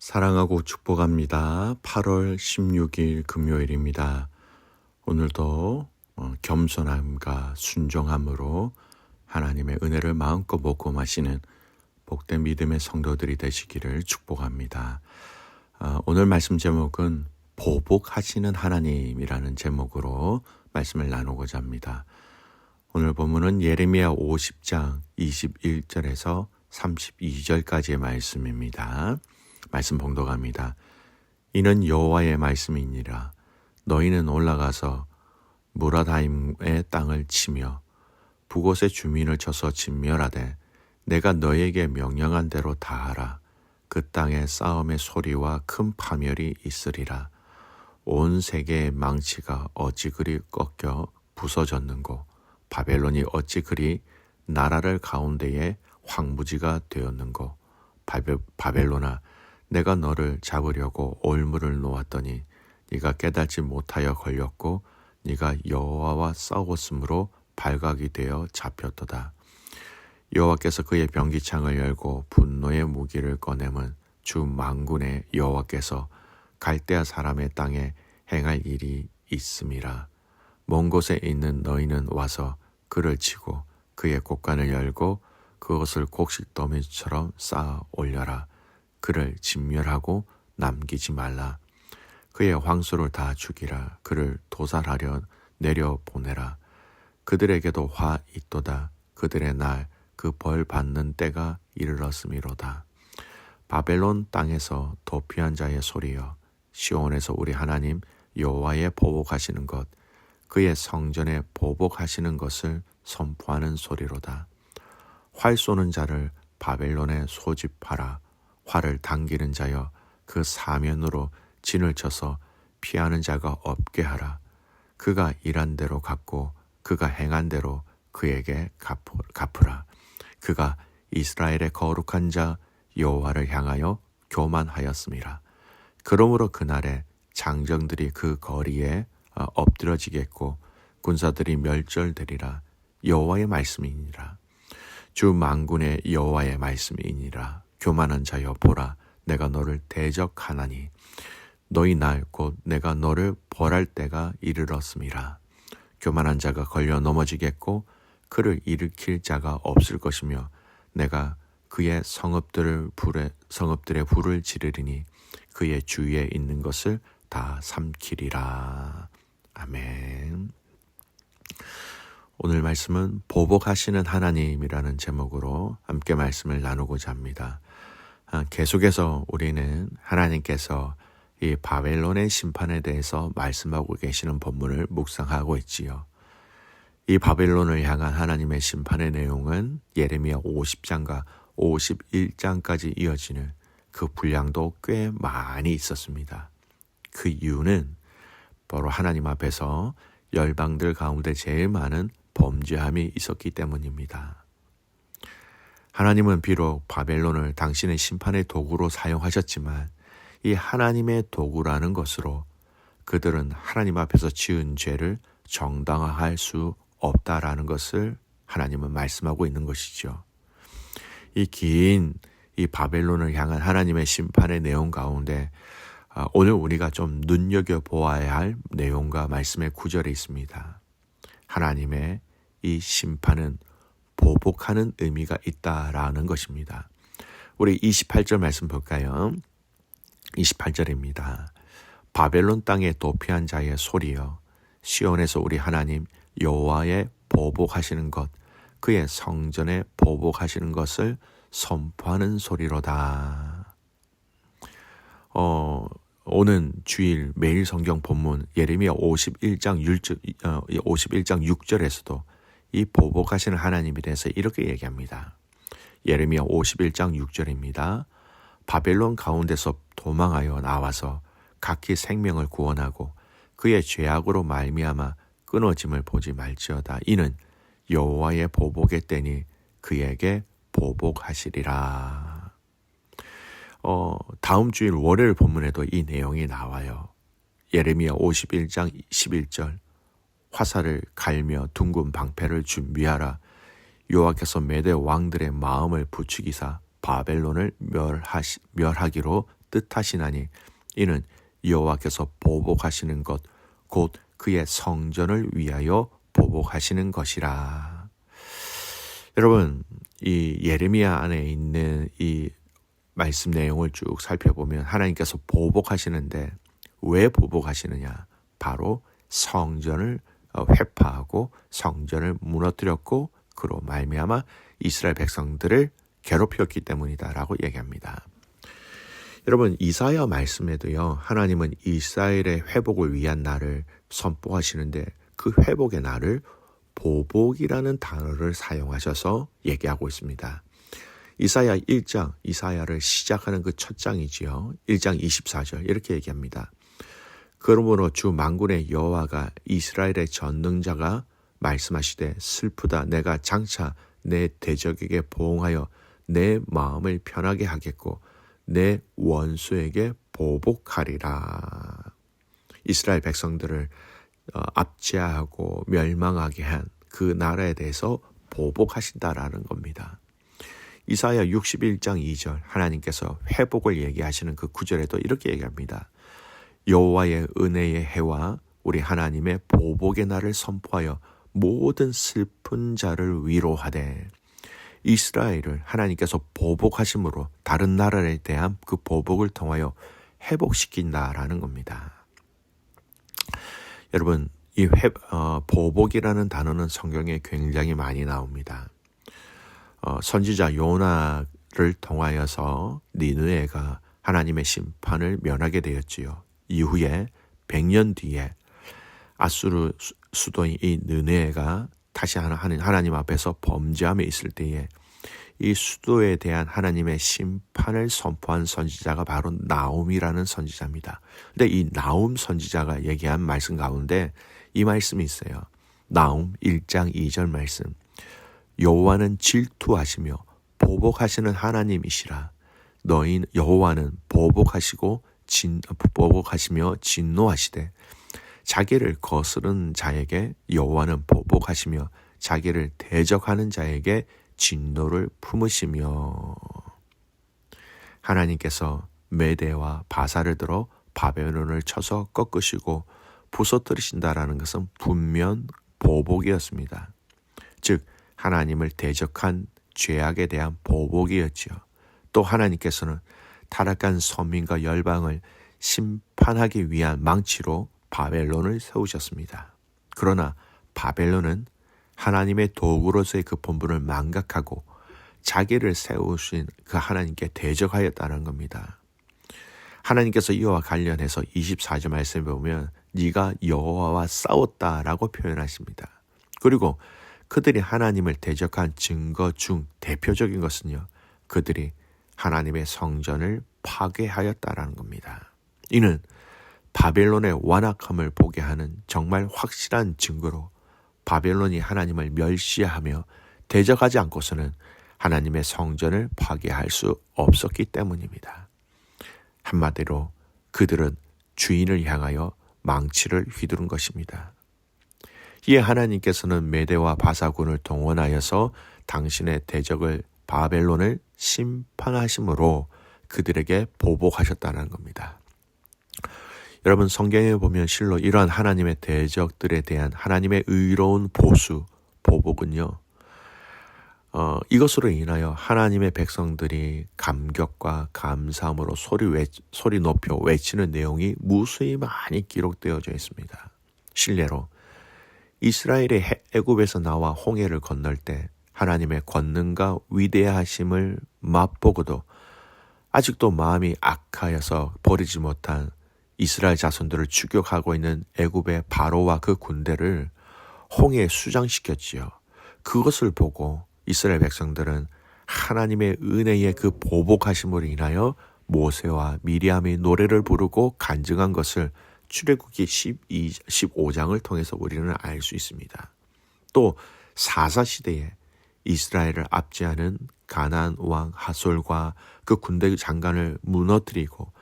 사랑하고 축복합니다. 8월 16일 금요일입니다. 오늘도 겸손함과 순종함으로 하나님의 은혜를 마음껏 먹고 마시는 복된 믿음의 성도들이 되시기를 축복합니다. 오늘 말씀 제목은 보복하시는 하나님이라는 제목으로 말씀을 나누고자 합니다. 오늘 본문은 예레미야 50장 21절에서 32절까지의 말씀입니다. 말씀 봉독합니다. 이는 여호와의 말씀이니라. 너희는 올라가서 무라다임의 땅을 치며 북곳의 주민을 쳐서 진멸하되 내가 너에게 명령한 대로 다 하라. 그 땅에 싸움의 소리와 큰 파멸이 있으리라. 온 세계의 망치가 어찌 그리 꺾여 부서졌는고 바벨론이 어찌 그리 나라를 가운데에 황무지가 되었는고 바벨론아 내가 너를 잡으려고 올무를 놓았더니 네가 깨닫지 못하여 걸렸고 네가 여호와와 싸웠으므로 발각이 되어 잡혔도다. 여호와께서 그의 병기창을 열고 분노의 무기를 꺼내면 주 만군의 여호와께서 갈대아 사람의 땅에 행할 일이 있음이라. 먼 곳에 있는 너희는 와서 그를 치고 그의 곳간을 열고 그것을 곡식 더미처럼 쌓아 올려라. 그를 진멸하고 남기지 말라. 그의 황소를 다 죽이라. 그를 도살하려 내려보내라. 그들에게도 화 있도다. 그들의 날 그 벌 받는 때가 이르렀음이로다. 바벨론 땅에서 도피한 자의 소리여 시온에서 우리 하나님 여호와의 보복하시는 것 그의 성전에 보복하시는 것을 선포하는 소리로다. 활 쏘는 자를 바벨론에 소집하라. 활을 당기는 자여 그 사면으로 진을 쳐서 피하는 자가 없게 하라. 그가 일한 대로 갚고 그가 행한 대로 그에게 갚으라. 그가 이스라엘의 거룩한 자 여호와를 향하여 교만하였음이라. 그러므로 그날에 장정들이 그 거리에 엎드러지겠고 군사들이 멸절되리라. 여호와의 말씀이니라. 주 만군의 여호와의 말씀이니라. 교만한 자여 보라. 내가 너를 대적하나니 너희 날 곧 내가 너를 벌할 때가 이르렀음이라. 교만한 자가 걸려 넘어지겠고 그를 일으킬 자가 없을 것이며 내가 그의 성읍들의 불을 지르리니 그의 주위에 있는 것을 다 삼키리라. 아멘. 오늘 말씀은 보복하시는 하나님이라는 제목으로 함께 말씀을 나누고자 합니다. 계속해서 우리는 하나님께서 이 바벨론의 심판에 대해서 말씀하고 계시는 본문을 묵상하고 있지요. 이 바벨론을 향한 하나님의 심판의 내용은 예레미야 50장과 51장까지 이어지는 그 분량도 꽤 많이 있었습니다. 그 이유는 바로 하나님 앞에서 열방들 가운데 제일 많은 범죄함이 있었기 때문입니다. 하나님은 비록 바벨론을 당신의 심판의 도구로 사용하셨지만 이 하나님의 도구라는 것으로 그들은 하나님 앞에서 지은 죄를 정당화할 수 없다라는 것을 하나님은 말씀하고 있는 것이죠. 이 긴 이 바벨론을 향한 하나님의 심판의 내용 가운데 오늘 우리가 좀 눈여겨보아야 할 내용과 말씀의 구절이 있습니다. 하나님의 이 심판은 보복하는 의미가 있다라는 것입니다. 우리 28절 말씀 볼까요? 28절입니다. 바벨론 땅에 도피한 자의 소리여 시온에서 우리 하나님 여호와의 보복하시는 것 그의 성전에 보복하시는 것을 선포하는 소리로다. 오는 주일 매일 성경 본문 예레미야 51장 6절에서도 이 보복하시는 하나님에 대해서 이렇게 얘기합니다. 예레미야 51장 6절입니다. 바벨론 가운데서 도망하여 나와서 각기 생명을 구원하고 그의 죄악으로 말미암아 끊어짐을 보지 말지어다. 이는 여호와의 보복의 때니 그에게 보복하시리라. 다음 주일 월요일 본문에도 이 내용이 나와요. 예레미야 51장 11절 화살을 갈며 둥근 방패를 준비하라. 여호와께서 메대 왕들의 마음을 부추기사 바벨론을 멸하기로 뜻하시나니 이는 여호와께서 보복하시는 것 곧 그의 성전을 위하여 보복하시는 것이라. 여러분, 이 예레미야 안에 있는 이 말씀 내용을 쭉 살펴보면 하나님께서 보복하시는데 왜 보복하시느냐? 바로 성전을 회파하고 성전을 무너뜨렸고 그로 말미암아 이스라엘 백성들을 괴롭혔기 때문이다라고 얘기합니다. 여러분, 이사야 말씀에도요, 하나님은 이스라엘의 회복을 위한 날을 선포하시는데 그 회복의 날을 보복이라는 단어를 사용하셔서 얘기하고 있습니다. 이사야 1장, 이사야를 시작하는 그 첫 장이지요. 1장 24절 이렇게 얘기합니다. 그러므로 주 만군의 여호와가 이스라엘의 전능자가 말씀하시되 슬프다 내가 장차 내 대적에게 보응하여 내 마음을 편하게 하겠고 내 원수에게 보복하리라. 이스라엘 백성들을 압제하고 멸망하게 한 그 나라에 대해서 보복하신다라는 겁니다. 이사야 61장 2절 하나님께서 회복을 얘기하시는 그 구절에도 이렇게 얘기합니다. 여호와의 은혜의 해와 우리 하나님의 보복의 날을 선포하여 모든 슬픈 자를 위로하되 이스라엘을 하나님께서 보복하심으로 다른 나라에 대한 그 보복을 통하여 회복시킨다라는 겁니다. 여러분, 이 보복이라는 단어는 성경에 굉장히 많이 나옵니다. 선지자 요나를 통하여서 니느웨가 하나님의 심판을 면하게 되었지요. 이후에 100년 뒤에 아수르 수도인 이 느네가 다시 하나님 앞에서 범죄함에 있을 때에 이 수도에 대한 하나님의 심판을 선포한 선지자가 바로 나움이라는 선지자입니다. 근데 이 나움 선지자가 얘기한 말씀 가운데 이 말씀이 있어요. 나움 1장 2절 말씀. 여호와는 질투하시며 보복하시는 하나님이시라. 너희 여호와는 보복하시며 진노하시되 자기를 거스른 자에게 여호와는 보복하시며 자기를 대적하는 자에게 진노를 품으시며. 하나님께서 메대와 바사를 들어 바벨론을 쳐서 꺾으시고 부서뜨리신다라는 것은 분명 보복이었습니다. 즉 하나님을 대적한 죄악에 대한 보복이었지요. 또 하나님께서는 타락한 선민과 열방을 심판하기 위한 망치로 바벨론을 세우셨습니다. 그러나 바벨론은 하나님의 도구로서의 그 본분을 망각하고 자기를 세우신 그 하나님께 대적하였다는 겁니다. 하나님께서 이와 관련해서 24절 말씀에 보면 네가 여호와와 싸웠다라고 표현하십니다. 그리고 그들이 하나님을 대적한 증거 중 대표적인 것은요, 그들이 하나님의 성전을 파괴하였다라는 겁니다. 이는 바벨론의 완악함을 보게 하는 정말 확실한 증거로 바벨론이 하나님을 멸시하며 대적하지 않고서는 하나님의 성전을 파괴할 수 없었기 때문입니다. 한마디로 그들은 주인을 향하여 망치를 휘두른 것입니다. 이에 하나님께서는 메대와 바사군을 동원하여서 당신의 대적을 바벨론을 심판하심으로 그들에게 보복하셨다는 겁니다. 여러분, 성경에 보면 실로 이러한 하나님의 대적들에 대한 하나님의 의로운 보수, 보복은요, 이것으로 인하여 하나님의 백성들이 감격과 감사함으로 소리 높여 외치는 내용이 무수히 많이 기록되어져 있습니다. 실례로 이스라엘이 애굽에서 나와 홍해를 건널 때 하나님의 권능과 위대하심을 맛보고도 아직도 마음이 악하여서 버리지 못한 이스라엘 자손들을 추격하고 있는 애굽의 바로와 그 군대를 홍해에 수장시켰지요. 그것을 보고 이스라엘 백성들은 하나님의 은혜의 그 보복하심으로 인하여 모세와 미리암이 노래를 부르고 간증한 것을 출애굽기 15장을 통해서 우리는 알 수 있습니다. 또 사사시대에 이스라엘을 압제하는 가나안 왕 하솔과 그 군대 장관을 무너뜨리고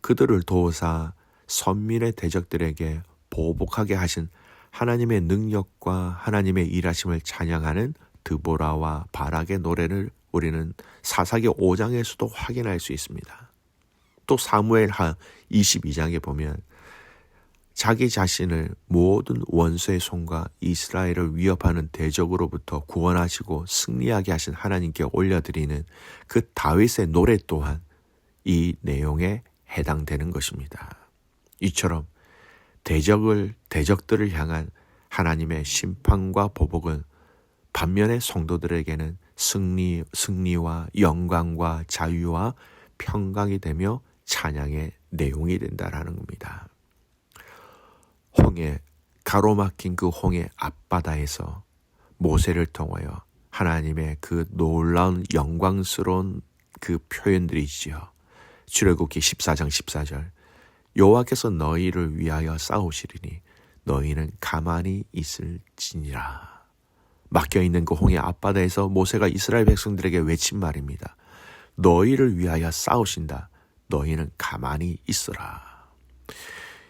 그들을 도우사 선민의 대적들에게 보복하게 하신 하나님의 능력과 하나님의 일하심을 찬양하는 드보라와 바락의 노래를 우리는 사사기 5장에서도 확인할 수 있습니다. 또 사무엘하 22장에 보면 자기 자신을 모든 원수의 손과 이스라엘을 위협하는 대적으로부터 구원하시고 승리하게 하신 하나님께 올려드리는 그 다윗의 노래 또한 이 내용에 해당되는 것입니다. 이처럼 대적들을 향한 하나님의 심판과 보복은 반면에 성도들에게는 승리와 영광과 자유와 평강이 되며 찬양의 내용이 된다라는 겁니다. 가로막힌 그 홍해 앞바다에서 모세를 통하여 하나님의 그 놀라운 영광스러운 그 표현들이 있지요. 출애굽기 14장 14절 여호와께서 너희를 위하여 싸우시리니 너희는 가만히 있을지니라. 막혀있는 그 홍해 앞바다에서 모세가 이스라엘 백성들에게 외친 말입니다. 너희를 위하여 싸우신다. 너희는 가만히 있으라.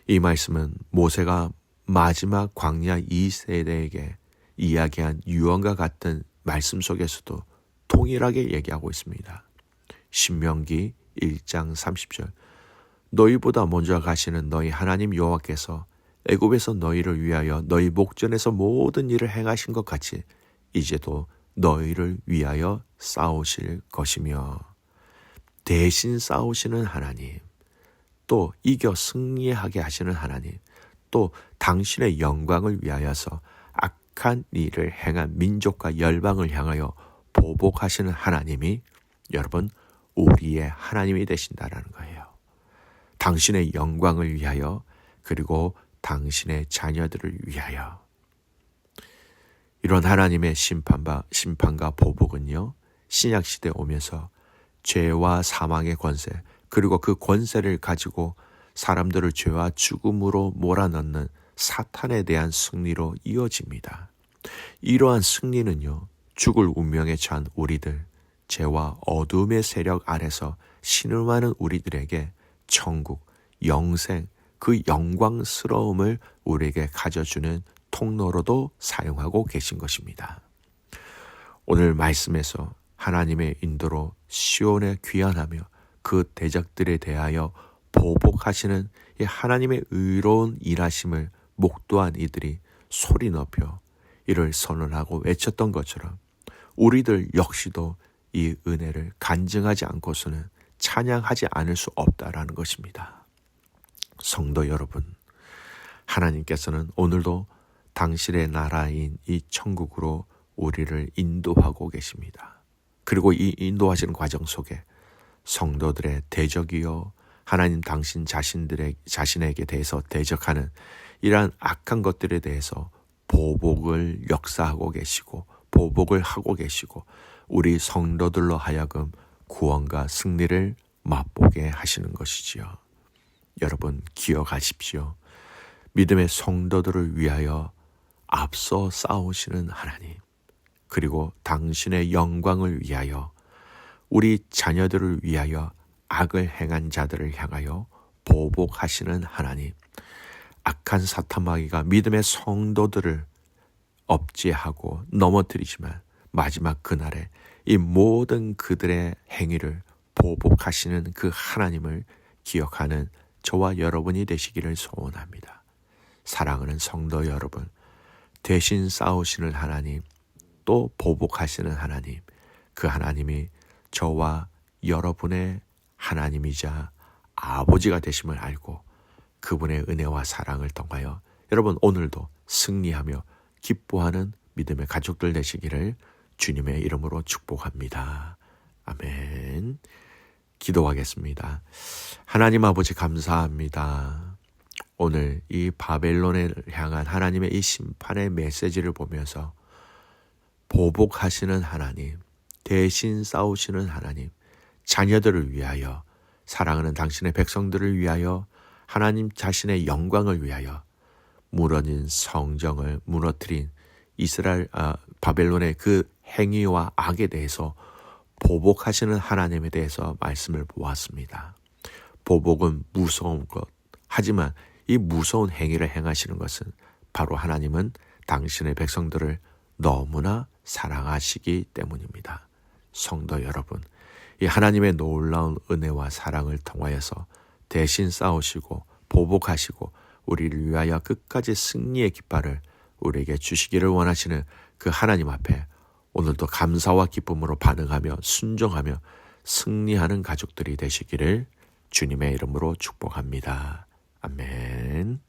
이 말씀은 모세가 마지막 광야 2세대에게 이야기한 유언과 같은 말씀 속에서도 동일하게 얘기하고 있습니다. 신명기 1장 30절 너희보다 먼저 가시는 너희 하나님 여호와께서 애굽에서 너희를 위하여 너희 목전에서 모든 일을 행하신 것 같이 이제도 너희를 위하여 싸우실 것이며 대신 싸우시는 하나님, 또 이겨 승리하게 하시는 하나님, 또 당신의 영광을 위하여서 악한 일을 행한 민족과 열방을 향하여 보복하시는 하나님이 여러분 우리의 하나님이 되신다라는 거예요. 당신의 영광을 위하여 그리고 당신의 자녀들을 위하여. 이런 하나님의 심판과 보복은요, 신약시대에 오면서 죄와 사망의 권세, 그리고 그 권세를 가지고 사람들을 죄와 죽음으로 몰아넣는 사탄에 대한 승리로 이어집니다. 이러한 승리는요, 죽을 운명에 처한 우리들, 죄와 어둠의 세력 아래서 신음하는 우리들에게 천국, 영생, 그 영광스러움을 우리에게 가져주는 통로로도 사용하고 계신 것입니다. 오늘 말씀에서 하나님의 인도로 시온에 귀환하며 그 대적들에 대하여 보복하시는 이 하나님의 의로운 일하심을 목도한 이들이 소리 높여 이를 선언하고 외쳤던 것처럼 우리들 역시도 이 은혜를 간증하지 않고서는 찬양하지 않을 수 없다라는 것입니다. 성도 여러분, 하나님께서는 오늘도 당신의 나라인 이 천국으로 우리를 인도하고 계십니다. 그리고 이 인도하시는 과정 속에 성도들의 대적이요, 하나님 당신 자신에게 대해서 대적하는 이러한 악한 것들에 대해서 보복을 역사하고 계시고 보복을 하고 계시고 우리 성도들로 하여금 구원과 승리를 맛보게 하시는 것이지요. 여러분 기억하십시오. 믿음의 성도들을 위하여 앞서 싸우시는 하나님, 그리고 당신의 영광을 위하여 우리 자녀들을 위하여 악을 행한 자들을 향하여 보복하시는 하나님, 악한 사탄마귀가 믿음의 성도들을 억제하고 넘어뜨리지만 마지막 그날에 이 모든 그들의 행위를 보복하시는 그 하나님을 기억하는 저와 여러분이 되시기를 소원합니다. 사랑하는 성도 여러분, 대신 싸우시는 하나님, 또 보복하시는 하나님, 그 하나님이 저와 여러분의 하나님이자 아버지가 되심을 알고 그분의 은혜와 사랑을 통하여 여러분 오늘도 승리하며 기뻐하는 믿음의 가족들 되시기를 주님의 이름으로 축복합니다. 아멘. 기도하겠습니다. 하나님 아버지 감사합니다. 오늘 이 바벨론을 향한 하나님의 이 심판의 메시지를 보면서 보복하시는 하나님, 대신 싸우시는 하나님, 자녀들을 위하여, 사랑하는 당신의 백성들을 위하여, 하나님 자신의 영광을 위하여 무너진 성정을 무너뜨린 바벨론의 그 행위와 악에 대해서 보복하시는 하나님에 대해서 말씀을 보았습니다. 보복은 무서운 것, 하지만 이 무서운 행위를 행하시는 것은 바로 하나님은 당신의 백성들을 너무나 사랑하시기 때문입니다. 성도 여러분, 이 하나님의 놀라운 은혜와 사랑을 통하여서 대신 싸우시고 보복하시고 우리를 위하여 끝까지 승리의 깃발을 우리에게 주시기를 원하시는 그 하나님 앞에 오늘도 감사와 기쁨으로 반응하며 순종하며 승리하는 가족들이 되시기를 주님의 이름으로 축복합니다. 아멘.